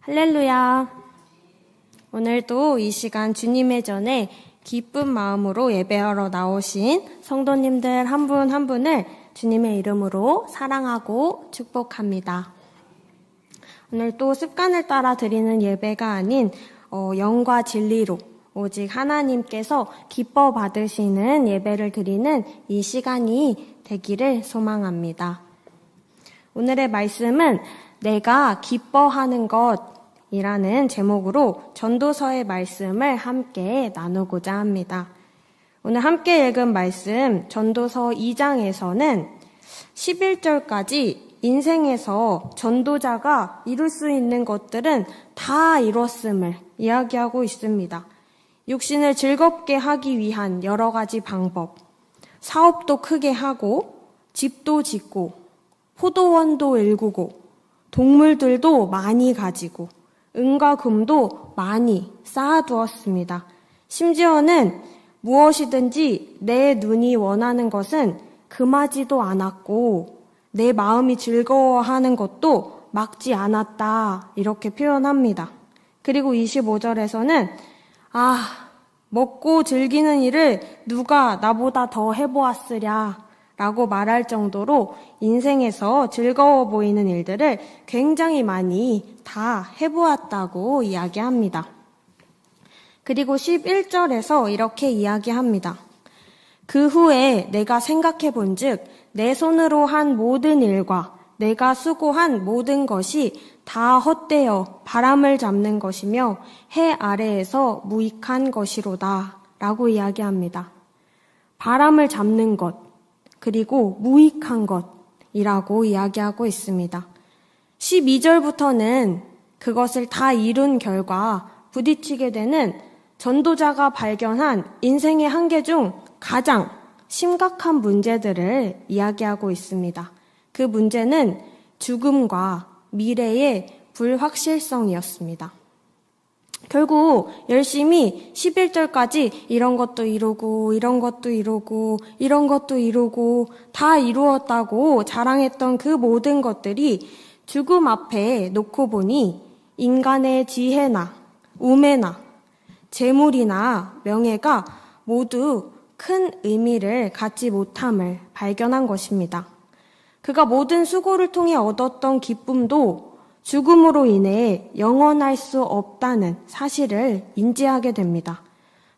할렐루야. 오늘도 이 시간 주님의 전에 기쁜 마음으로 예배하러 나오신 성도님들 한 분 한 분을 주님의 이름으로 사랑하고 축복합니다. 오늘 또 습관을 따라 드리는 예배가 아닌 영과 진리로 오직 하나님께서 기뻐 받으시는 예배를 드리는 이 시간이 되기를 소망합니다. 오늘의 말씀은 내가 기뻐하는 것이라는 제목으로 전도서의 말씀을 함께 나누고자 합니다. 오늘 함께 읽은 말씀 전도서 2장에서는 11절까지 인생에서 전도자가 이룰 수 있는 것들은 다 이뤘음을 이야기하고 있습니다. 육신을 즐겁게 하기 위한 여러 가지 방법, 사업도 크게 하고 집도 짓고 포도원도 일구고 동물들도 많이 가지고 은과 금도 많이 쌓아두었습니다. 심지어는 무엇이든지 내 눈이 원하는 것은 금하지도 않았고 내 마음이 즐거워하는 것도 막지 않았다 이렇게 표현합니다. 그리고 25절에서는 먹고 즐기는 일을 누가 나보다 더 해보았으랴 라고 말할 정도로 인생에서 즐거워 보이는 일들을 굉장히 많이 다 해보았다고 이야기합니다. 그리고 11절에서 이렇게 이야기합니다. 그 후에 내가 생각해 본즉 내 손으로 한 모든 일과 내가 수고한 모든 것이 다 헛되어 바람을 잡는 것이며 해 아래에서 무익한 것이로다 라고 이야기합니다. 바람을 잡는 것 그리고 무익한 것이라고 이야기하고 있습니다. 12절부터는 그것을 다 이룬 결과 부딪히게 되는 전도자가 발견한 인생의 한계 중 가장 심각한 문제들을 이야기하고 있습니다. 그 문제는 죽음과 미래의 불확실성이었습니다. 결국 열심히 11절까지 이런 것도 이루고 이런 것도 이루고 이런 것도 이루고 다 이루었다고 자랑했던 그 모든 것들이 죽음 앞에 놓고 보니 인간의 지혜나 우매나 재물이나 명예가 모두 큰 의미를 갖지 못함을 발견한 것입니다. 그가 모든 수고를 통해 얻었던 기쁨도 죽음으로 인해 영원할 수 없다는 사실을 인지하게 됩니다.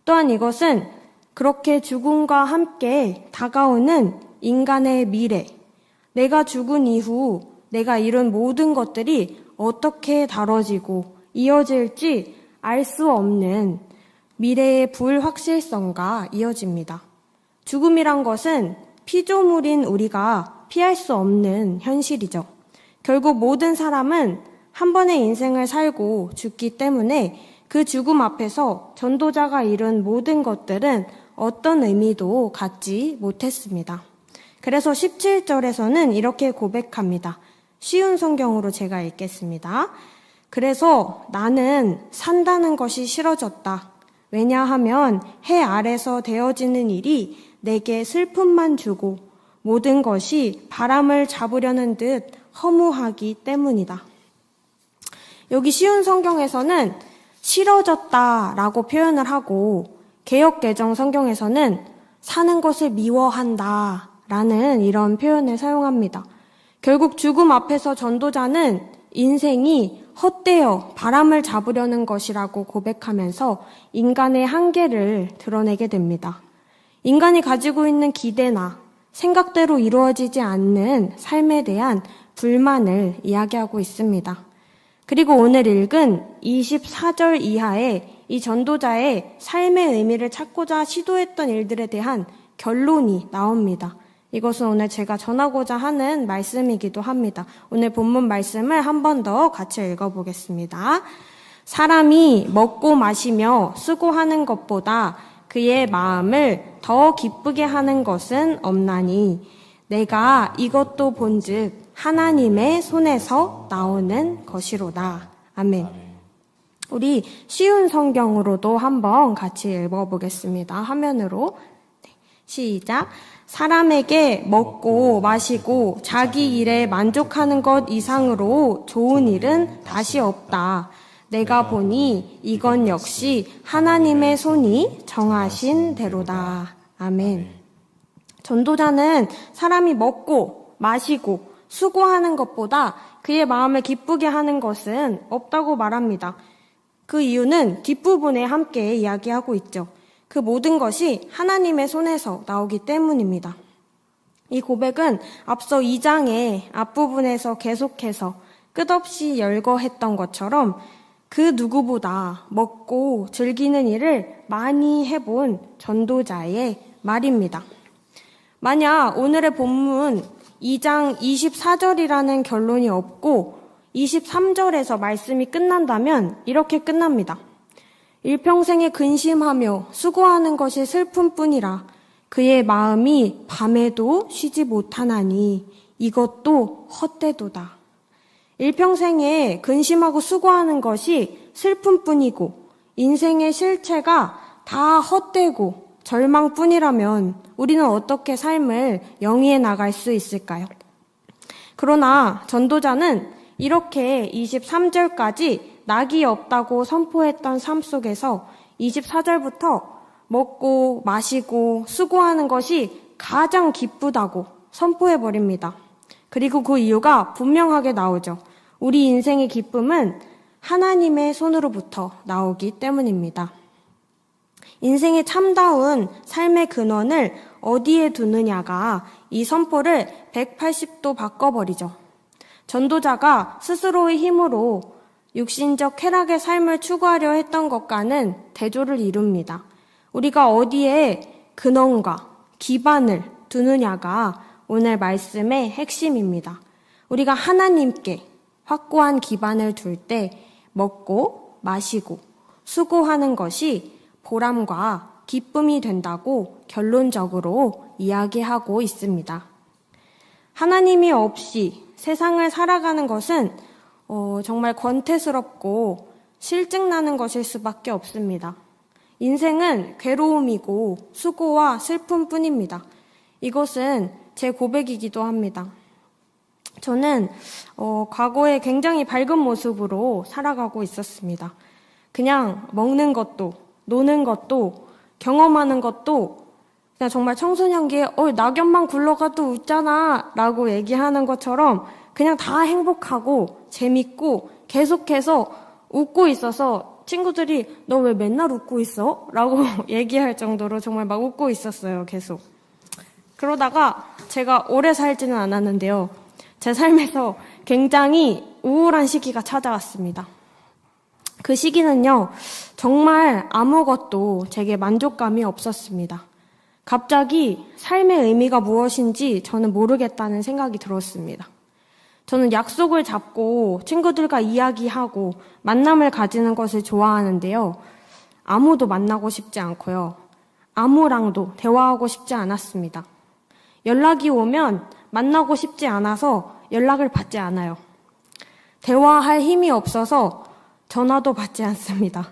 또한 이것은 그렇게 죽음과 함께 다가오는 인간의 미래, 내가 죽은 이후 내가 이룬 모든 것들이 어떻게 다뤄지고 이어질지 알 수 없는 미래의 불확실성과 이어집니다. 죽음이란 것은 피조물인 우리가 피할 수 없는 현실이죠. 결국 모든 사람은 한 번의 인생을 살고 죽기 때문에 그 죽음 앞에서 전도자가 이룬 모든 것들은 어떤 의미도 갖지 못했습니다. 그래서 17절에서는 이렇게 고백합니다. 쉬운 성경으로 제가 읽겠습니다. 그래서 나는 산다는 것이 싫어졌다. 왜냐하면 해 아래서 되어지는 일이 내게 슬픔만 주고 모든 것이 바람을 잡으려는 듯 허무하기 때문이다. 여기 쉬운 성경에서는 싫어졌다라고 표현을 하고 개역개정 성경에서는 사는 것을 미워한다라는 이런 표현을 사용합니다. 결국 죽음 앞에서 전도자는 인생이 헛되어 바람을 잡으려는 것이라고 고백하면서 인간의 한계를 드러내게 됩니다. 인간이 가지고 있는 기대나 생각대로 이루어지지 않는 삶에 대한 불만을 이야기하고 있습니다. 그리고 오늘 읽은 24절 이하에 이 전도자의 삶의 의미를 찾고자 시도했던 일들에 대한 결론이 나옵니다. 이것은 오늘 제가 전하고자 하는 말씀이기도 합니다. 오늘 본문 말씀을 한 번 더 같이 읽어보겠습니다. 사람이 먹고 마시며 수고하는 것보다 그의 마음을 더 기쁘게 하는 것은 없나니 내가 이것도 본즉 하나님의 손에서 나오는 것이로다. 아멘. 우리 쉬운 성경으로도 한번 같이 읽어보겠습니다. 화면으로. 시작. 사람에게 먹고 마시고 자기 일에 만족하는 것 이상으로 좋은 일은 다시 없다. 내가 보니 이건 역시 하나님의 손이 정하신 대로다. 아멘. 전도자는 사람이 먹고 마시고 수고하는 것보다 그의 마음을 기쁘게 하는 것은 없다고 말합니다. 그 이유는 뒷부분에 함께 이야기하고 있죠. 그 모든 것이 하나님의 손에서 나오기 때문입니다. 이 고백은 앞서 2장의 앞부분에서 계속해서 끝없이 열거했던 것처럼 그 누구보다 먹고 즐기는 일을 많이 해본 전도자의 말입니다. 만약 오늘의 본문 2장 24절이라는 결론이 없고 23절에서 말씀이 끝난다면 이렇게 끝납니다. 일평생에 근심하며 수고하는 것이 슬픔뿐이라 그의 마음이 밤에도 쉬지 못하나니 이것도 헛되도다. 일평생에 근심하고 수고하는 것이 슬픔뿐이고 인생의 실체가 다 헛되고 절망뿐이라면 우리는 어떻게 삶을 영위해 나갈 수 있을까요? 그러나 전도자는 이렇게 23절까지 낙이 없다고 선포했던 삶 속에서 24절부터 먹고 마시고 수고하는 것이 가장 기쁘다고 선포해버립니다. 그리고 그 이유가 분명하게 나오죠. 우리 인생의 기쁨은 하나님의 손으로부터 나오기 때문입니다. 인생의 참다운 삶의 근원을 어디에 두느냐가 이 선포를 180도 바꿔버리죠. 전도자가 스스로의 힘으로 육신적 쾌락의 삶을 추구하려 했던 것과는 대조를 이룹니다. 우리가 어디에 근원과 기반을 두느냐가 오늘 말씀의 핵심입니다. 우리가 하나님께 확고한 기반을 둘 때 먹고 마시고 수고하는 것이 보람과 기쁨이 된다고 결론적으로 이야기하고 있습니다. 하나님이 없이 세상을 살아가는 것은 정말 권태스럽고 실증나는 것일 수밖에 없습니다. 인생은 괴로움이고 수고와 슬픔뿐입니다. 이것은 제 고백이기도 합니다. 저는 과거에 굉장히 밝은 모습으로 살아가고 있었습니다. 그냥 먹는 것도 노는 것도 경험하는 것도 그냥 정말 청소년기에 낙엽만 굴러가도 웃잖아 라고 얘기하는 것처럼 그냥 다 행복하고 재밌고 계속해서 웃고 있어서 친구들이 너 왜 맨날 웃고 있어? 라고 얘기할 정도로 정말 막 웃고 있었어요. 계속. 그러다가 제가 오래 살지는 않았는데요. 제 삶에서 굉장히 우울한 시기가 찾아왔습니다. 그 시기는요, 정말 아무것도 제게 만족감이 없었습니다. 갑자기 삶의 의미가 무엇인지 저는 모르겠다는 생각이 들었습니다. 저는 약속을 잡고 친구들과 이야기하고 만남을 가지는 것을 좋아하는데요. 아무도 만나고 싶지 않고요. 아무랑도 대화하고 싶지 않았습니다. 연락이 오면 만나고 싶지 않아서 연락을 받지 않아요. 대화할 힘이 없어서 전화도 받지 않습니다.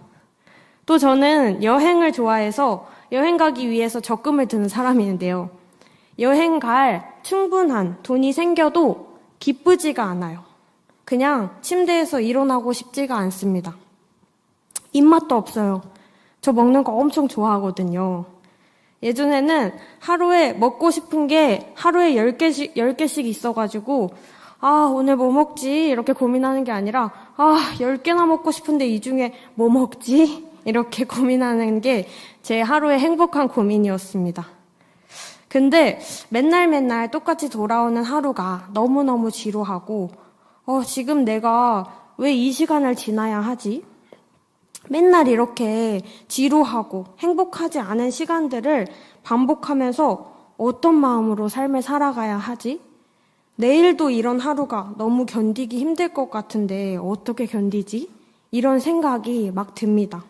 또 저는 여행을 좋아해서 여행 가기 위해서 적금을 드는 사람이는데요. 여행 갈 충분한 돈이 생겨도 기쁘지가 않아요. 그냥 침대에서 일어나고 싶지가 않습니다. 입맛도 없어요. 저 먹는 거 엄청 좋아하거든요. 예전에는 하루에 먹고 싶은 게 하루에 10개씩 있어가지고 오늘 뭐 먹지? 이렇게 고민하는 게 아니라 10개나 먹고 싶은데 이 중에 뭐 먹지? 이렇게 고민하는 게 제 하루의 행복한 고민이었습니다. 근데 맨날 똑같이 돌아오는 하루가 너무너무 지루하고 지금 내가 왜 이 시간을 지나야 하지? 맨날 이렇게 지루하고 행복하지 않은 시간들을 반복하면서 어떤 마음으로 삶을 살아가야 하지? 내일도 이런 하루가 너무 견디기 힘들 것 같은데 어떻게 견디지? 이런 생각이 막 듭니다.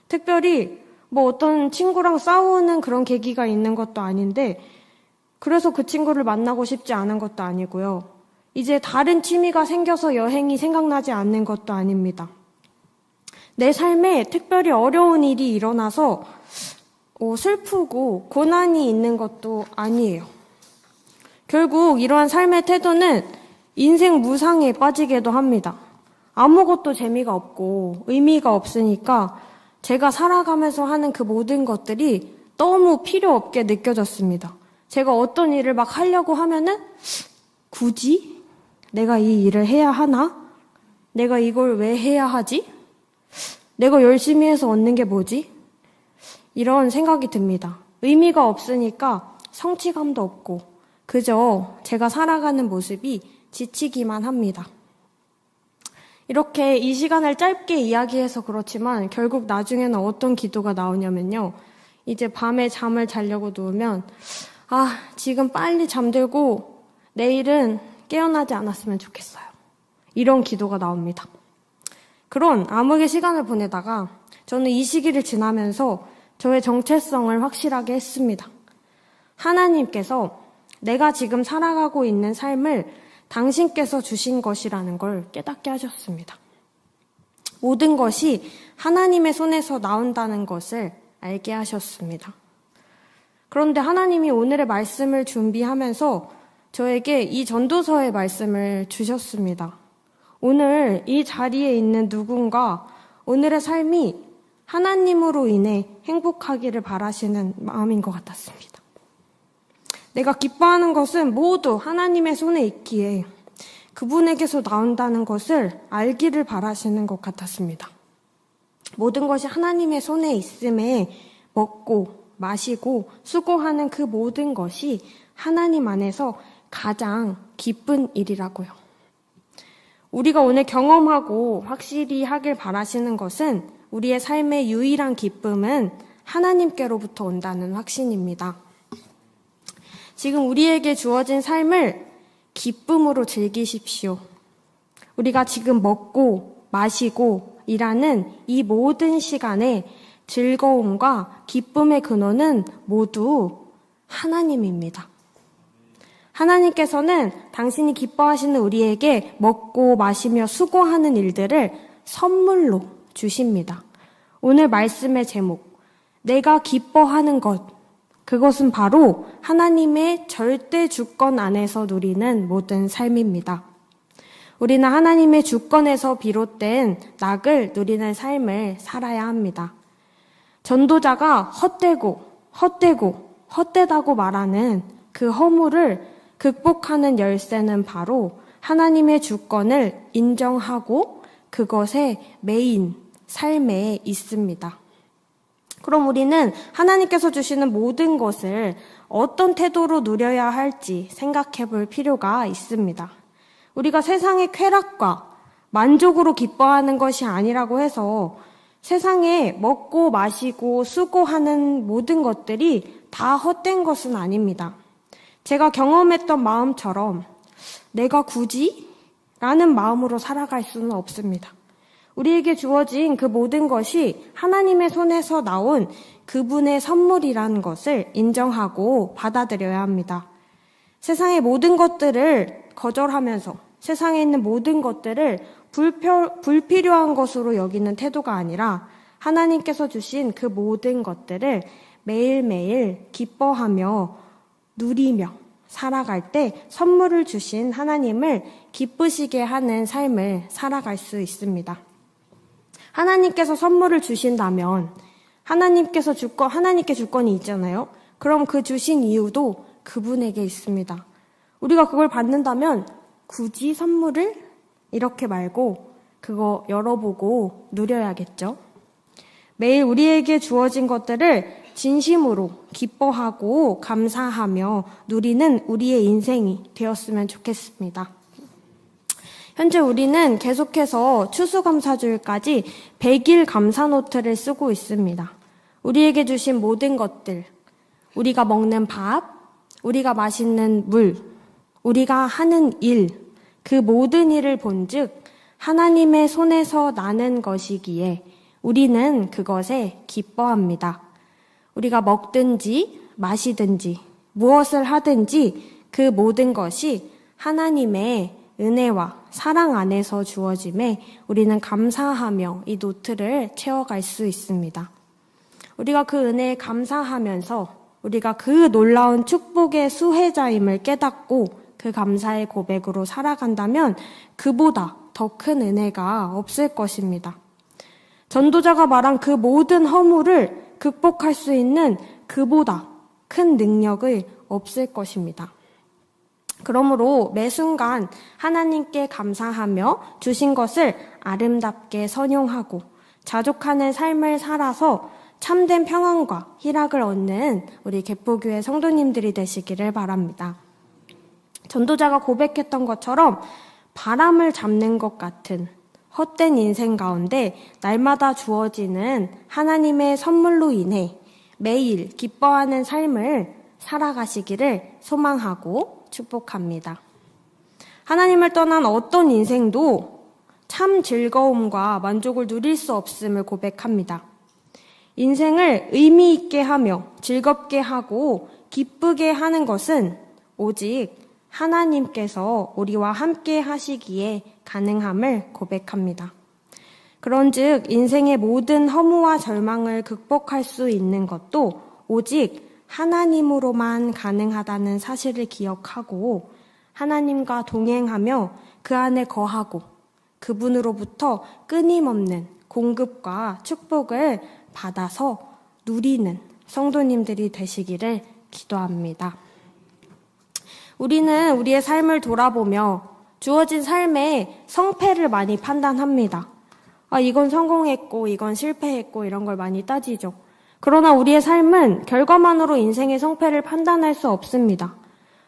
특별히 뭐 어떤 친구랑 싸우는 그런 계기가 있는 것도 아닌데 그래서 그 친구를 만나고 싶지 않은 것도 아니고요. 이제 다른 취미가 생겨서 여행이 생각나지 않는 것도 아닙니다. 내 삶에 특별히 어려운 일이 일어나서 슬프고 고난이 있는 것도 아니에요. 결국 이러한 삶의 태도는 인생 무상에 빠지게도 합니다. 아무것도 재미가 없고 의미가 없으니까 제가 살아가면서 하는 그 모든 것들이 너무 필요 없게 느껴졌습니다. 제가 어떤 일을 막 하려고 하면은 굳이 내가 이 일을 해야 하나? 내가 이걸 왜 해야 하지? 내가 열심히 해서 얻는 게 뭐지? 이런 생각이 듭니다. 의미가 없으니까 성취감도 없고 그저 제가 살아가는 모습이 지치기만 합니다. 이렇게 이 시간을 짧게 이야기해서 그렇지만 결국 나중에는 어떤 기도가 나오냐면요. 이제 밤에 잠을 자려고 누우면 지금 빨리 잠들고 내일은 깨어나지 않았으면 좋겠어요. 이런 기도가 나옵니다. 그런 암흑의 시간을 보내다가 저는 이 시기를 지나면서 저의 정체성을 확실하게 했습니다. 하나님께서 내가 지금 살아가고 있는 삶을 당신께서 주신 것이라는 걸 깨닫게 하셨습니다. 모든 것이 하나님의 손에서 나온다는 것을 알게 하셨습니다. 그런데 하나님이 오늘의 말씀을 준비하면서 저에게 이 전도서의 말씀을 주셨습니다. 오늘 이 자리에 있는 누군가 오늘의 삶이 하나님으로 인해 행복하기를 바라시는 마음인 것 같았습니다. 내가 기뻐하는 것은 모두 하나님의 손에 있기에 그분에게서 나온다는 것을 알기를 바라시는 것 같았습니다. 모든 것이 하나님의 손에 있음에 먹고 마시고 수고하는 그 모든 것이 하나님 안에서 가장 기쁜 일이라고요. 우리가 오늘 경험하고 확실히 하길 바라시는 것은 우리의 삶의 유일한 기쁨은 하나님께로부터 온다는 확신입니다. 지금 우리에게 주어진 삶을 기쁨으로 즐기십시오. 우리가 지금 먹고 마시고 일하는 이 모든 시간에 즐거움과 기쁨의 근원은 모두 하나님입니다. 하나님께서는 당신이 기뻐하시는 우리에게 먹고 마시며 수고하는 일들을 선물로 주십니다. 오늘 말씀의 제목, 내가 기뻐하는 것, 그것은 바로 하나님의 절대 주권 안에서 누리는 모든 삶입니다. 우리는 하나님의 주권에서 비롯된 낙을 누리는 삶을 살아야 합니다. 전도자가 헛되다고 말하는 그 허물을 극복하는 열쇠는 바로 하나님의 주권을 인정하고 그것의 메인 삶에 있습니다. 그럼 우리는 하나님께서 주시는 모든 것을 어떤 태도로 누려야 할지 생각해 볼 필요가 있습니다. 우리가 세상의 쾌락과 만족으로 기뻐하는 것이 아니라고 해서 세상에 먹고 마시고 수고하는 모든 것들이 다 헛된 것은 아닙니다. 제가 경험했던 마음처럼 내가 굳이? 라는 마음으로 살아갈 수는 없습니다. 우리에게 주어진 그 모든 것이 하나님의 손에서 나온 그분의 선물이라는 것을 인정하고 받아들여야 합니다. 세상의 모든 것들을 거절하면서 세상에 있는 모든 것들을 불필요한 것으로 여기는 태도가 아니라 하나님께서 주신 그 모든 것들을 매일매일 기뻐하며 누리며 살아갈 때 선물을 주신 하나님을 기쁘시게 하는 삶을 살아갈 수 있습니다. 하나님께서 선물을 주신다면 하나님께 주권이 있잖아요. 그럼 그 주신 이유도 그분에게 있습니다. 우리가 그걸 받는다면 굳이 선물을 이렇게 말고 그거 열어보고 누려야겠죠. 매일 우리에게 주어진 것들을 진심으로 기뻐하고 감사하며 누리는 우리의 인생이 되었으면 좋겠습니다. 현재 우리는 계속해서 추수감사주일까지 100일 감사노트를 쓰고 있습니다. 우리에게 주신 모든 것들, 우리가 먹는 밥, 우리가 마시는 물, 우리가 하는 일, 그 모든 일을 본즉 하나님의 손에서 나는 것이기에 우리는 그것에 기뻐합니다. 우리가 먹든지 마시든지 무엇을 하든지 그 모든 것이 하나님의 은혜와 사랑 안에서 주어짐에 우리는 감사하며 이 노트를 채워갈 수 있습니다. 우리가 그 은혜에 감사하면서 우리가 그 놀라운 축복의 수혜자임을 깨닫고 그 감사의 고백으로 살아간다면 그보다 더 큰 은혜가 없을 것입니다. 전도자가 말한 그 모든 허물을 극복할 수 있는 그보다 큰 능력이 없을 것입니다. 그러므로 매 순간 하나님께 감사하며 주신 것을 아름답게 선용하고 자족하는 삶을 살아서 참된 평안과 희락을 얻는 우리 개포교회 성도님들이 되시기를 바랍니다. 전도자가 고백했던 것처럼 바람을 잡는 것 같은 헛된 인생 가운데 날마다 주어지는 하나님의 선물로 인해 매일 기뻐하는 삶을 살아가시기를 소망하고 축복합니다. 하나님을 떠난 어떤 인생도 참 즐거움과 만족을 누릴 수 없음을 고백합니다. 인생을 의미 있게 하며 즐겁게 하고 기쁘게 하는 것은 오직 하나님께서 우리와 함께 하시기에 가능함을 고백합니다. 그런즉 인생의 모든 허무와 절망을 극복할 수 있는 것도 오직 하나님으로만 가능하다는 사실을 기억하고 하나님과 동행하며 그 안에 거하고 그분으로부터 끊임없는 공급과 축복을 받아서 누리는 성도님들이 되시기를 기도합니다. 우리는 우리의 삶을 돌아보며 주어진 삶의 성패를 많이 판단합니다. 이건 성공했고 이건 실패했고 이런 걸 많이 따지죠. 그러나 우리의 삶은 결과만으로 인생의 성패를 판단할 수 없습니다.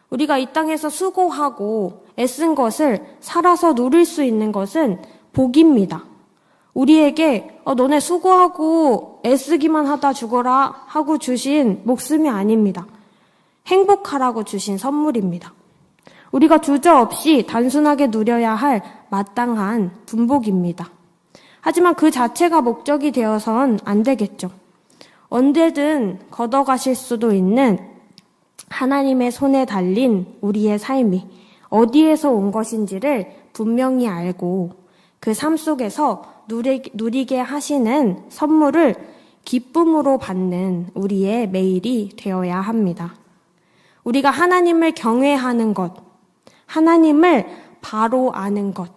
우리가 이 땅에서 수고하고 애쓴 것을 살아서 누릴 수 있는 것은 복입니다. 우리에게 너네 수고하고 애쓰기만 하다 죽어라 하고 주신 목숨이 아닙니다. 행복하라고 주신 선물입니다. 우리가 주저없이 단순하게 누려야 할 마땅한 분복입니다. 하지만 그 자체가 목적이 되어선 안 되겠죠. 언제든 걷어가실 수도 있는 하나님의 손에 달린 우리의 삶이 어디에서 온 것인지를 분명히 알고 그 삶 속에서 누리게 하시는 선물을 기쁨으로 받는 우리의 매일이 되어야 합니다. 우리가 하나님을 경외하는 것, 하나님을 바로 아는 것,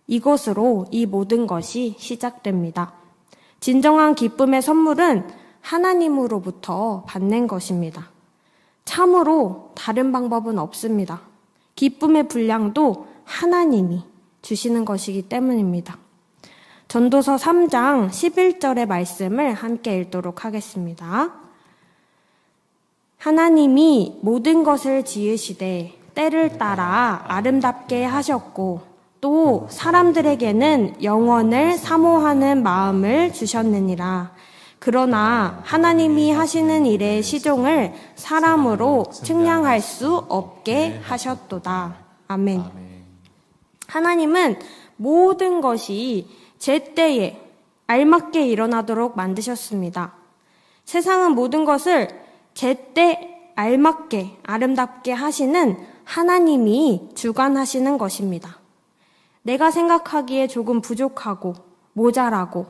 이것으로 이 모든 것이 시작됩니다. 진정한 기쁨의 선물은 하나님으로부터 받는 것입니다. 참으로 다른 방법은 없습니다. 기쁨의 분량도 하나님이 주시는 것이기 때문입니다. 전도서 3장 11절의 말씀을 함께 읽도록 하겠습니다. 하나님이 모든 것을 지으시되 때를 따라 아름답게 하셨고 또 사람들에게는 영원을 사모하는 마음을 주셨느니라. 그러나 하나님이 하시는 일의 시종을 사람으로 측량할 수 없게 하셨도다. 아멘. 하나님은 모든 것이 제때에 알맞게 일어나도록 만드셨습니다. 세상은 모든 것을 제때 알맞게 아름답게 하시는 하나님이 주관하시는 것입니다. 내가 생각하기에 조금 부족하고 모자라고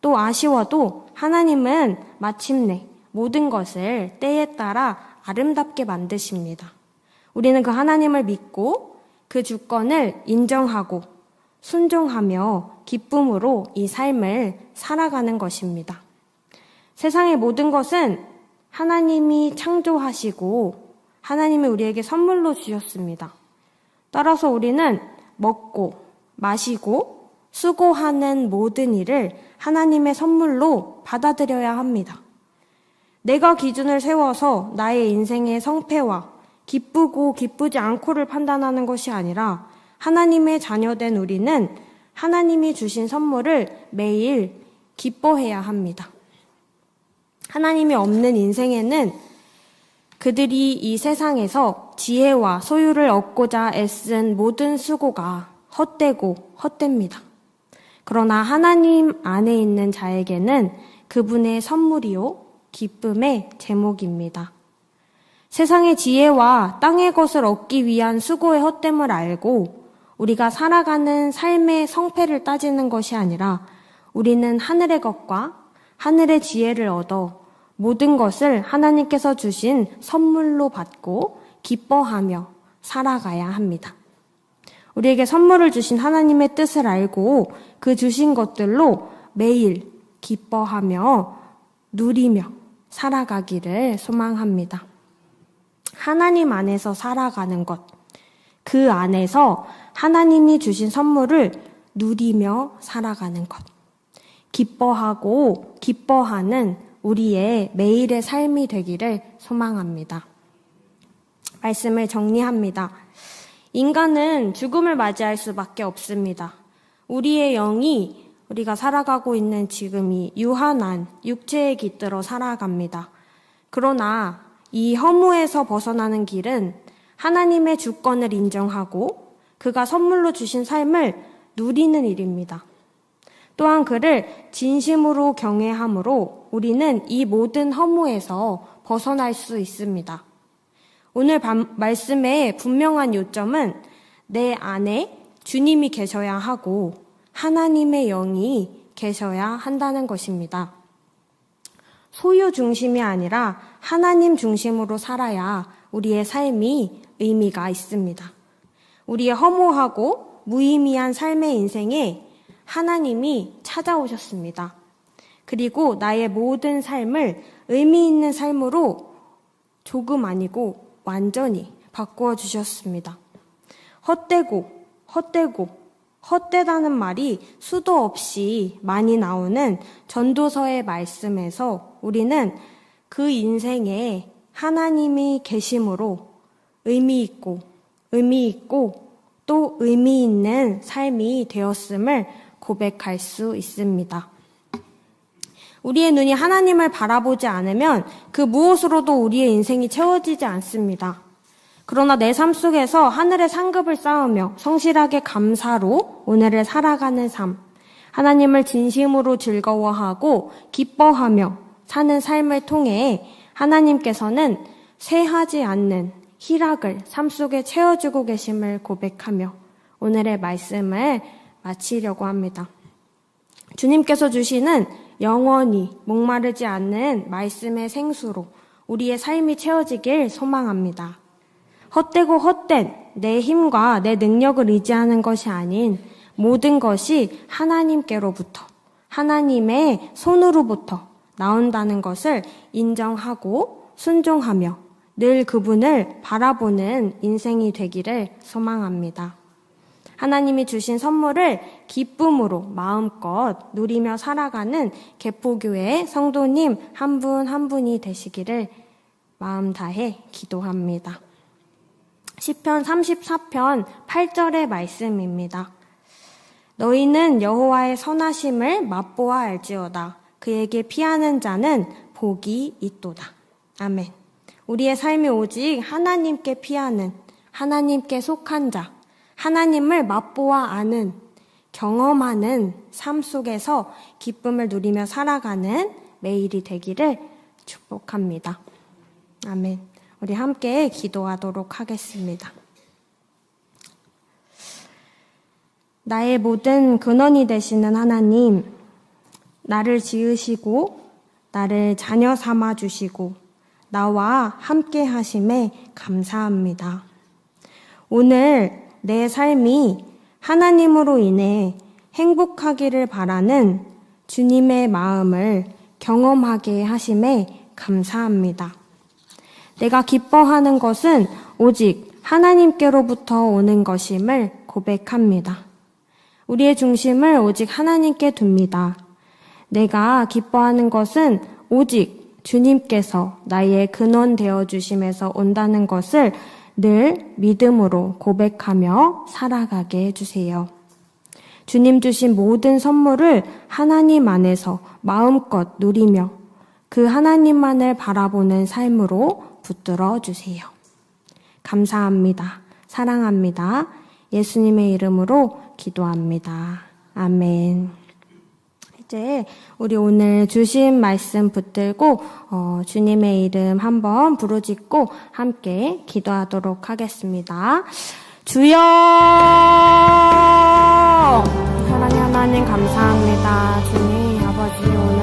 또 아쉬워도 하나님은 마침내 모든 것을 때에 따라 아름답게 만드십니다. 우리는 그 하나님을 믿고 그 주권을 인정하고 순종하며 기쁨으로 이 삶을 살아가는 것입니다. 세상의 모든 것은 하나님이 창조하시고 하나님이 우리에게 선물로 주셨습니다. 따라서 우리는 먹고 마시고 수고하는 모든 일을 하나님의 선물로 받아들여야 합니다. 내가 기준을 세워서 나의 인생의 성패와 기쁘고 기쁘지 않고를 판단하는 것이 아니라 하나님의 자녀된 우리는 하나님이 주신 선물을 매일 기뻐해야 합니다. 하나님이 없는 인생에는 그들이 이 세상에서 지혜와 소유를 얻고자 애쓴 모든 수고가 헛되고 헛됩니다. 그러나 하나님 안에 있는 자에게는 그분의 선물이요 기쁨의 제목입니다. 세상의 지혜와 땅의 것을 얻기 위한 수고의 헛됨을 알고 우리가 살아가는 삶의 성패를 따지는 것이 아니라 우리는 하늘의 것과 하늘의 지혜를 얻어 모든 것을 하나님께서 주신 선물로 받고 기뻐하며 살아가야 합니다. 우리에게 선물을 주신 하나님의 뜻을 알고 그 주신 것들로 매일 기뻐하며 누리며 살아가기를 소망합니다. 하나님 안에서 살아가는 것, 그 안에서 하나님이 주신 선물을 누리며 살아가는 것, 기뻐하고 기뻐하는 우리의 매일의 삶이 되기를 소망합니다. 말씀을 정리합니다. 인간은 죽음을 맞이할 수밖에 없습니다. 우리의 영이 우리가 살아가고 있는 지금 이 유한한 육체에 깃들어 살아갑니다. 그러나 이 허무에서 벗어나는 길은 하나님의 주권을 인정하고 그가 선물로 주신 삶을 누리는 일입니다. 또한 그를 진심으로 경외함으로 우리는 이 모든 허무에서 벗어날 수 있습니다. 오늘 말씀의 분명한 요점은 내 안에 주님이 계셔야 하고 하나님의 영이 계셔야 한다는 것입니다. 소유 중심이 아니라 하나님 중심으로 살아야 우리의 삶이 의미가 있습니다. 우리의 허무하고 무의미한 삶의 인생에 하나님이 찾아오셨습니다. 그리고 나의 모든 삶을 의미 있는 삶으로 조금 아니고 완전히 바꾸어 주셨습니다. 헛되다는 말이 수도 없이 많이 나오는 전도서의 말씀에서 우리는 그 인생에 하나님이 계심으로 의미 있고 또 의미 있는 삶이 되었음을 고백할 수 있습니다. 우리의 눈이 하나님을 바라보지 않으면 그 무엇으로도 우리의 인생이 채워지지 않습니다. 그러나 내 삶 속에서 하늘의 상급을 쌓으며 성실하게 감사로 오늘을 살아가는 삶, 하나님을 진심으로 즐거워하고 기뻐하며 사는 삶을 통해 하나님께서는 쇠하지 않는 희락을 삶 속에 채워주고 계심을 고백하며 오늘의 말씀을 마치려고 합니다. 주님께서 주시는 영원히 목마르지 않는 말씀의 생수로 우리의 삶이 채워지길 소망합니다. 헛된 내 힘과 내 능력을 의지하는 것이 아닌 모든 것이 하나님께로부터, 하나님의 손으로부터 나온다는 것을 인정하고 순종하며 늘 그분을 바라보는 인생이 되기를 소망합니다. 하나님이 주신 선물을 기쁨으로 마음껏 누리며 살아가는 개포교회 성도님 한 분 한 분이 되시기를 마음 다해 기도합니다. 시편 34편 8절의 말씀입니다. 너희는 여호와의 선하심을 맛보아 알지어다. 그에게 피하는 자는 복이 있도다. 아멘. 우리의 삶이 오직 하나님께 피하는, 하나님께 속한 자, 하나님을 맛보아 아는, 경험하는 삶 속에서 기쁨을 누리며 살아가는 매일이 되기를 축복합니다. 아멘. 우리 함께 기도하도록 하겠습니다. 나의 모든 근원이 되시는 하나님, 나를 지으시고 나를 자녀 삼아 주시고 나와 함께 하심에 감사합니다. 오늘 내 삶이 하나님으로 인해 행복하기를 바라는 주님의 마음을 경험하게 하심에 감사합니다. 내가 기뻐하는 것은 오직 하나님께로부터 오는 것임을 고백합니다. 우리의 중심을 오직 하나님께 둡니다. 내가 기뻐하는 것은 오직 주님께서 나의 근원 되어 주심에서 온다는 것을 늘 믿음으로 고백하며 살아가게 해주세요. 주님 주신 모든 선물을 하나님 안에서 마음껏 누리며 그 하나님만을 바라보는 삶으로 붙들어 주세요. 감사합니다. 사랑합니다. 예수님의 이름으로 기도합니다. 아멘. 이제 우리 오늘 주신 말씀 붙들고 주님의 이름 한번 부르짖고 함께 기도하도록 하겠습니다. 주여! 사랑의 하나님 감사합니다. 주님 아버지 오늘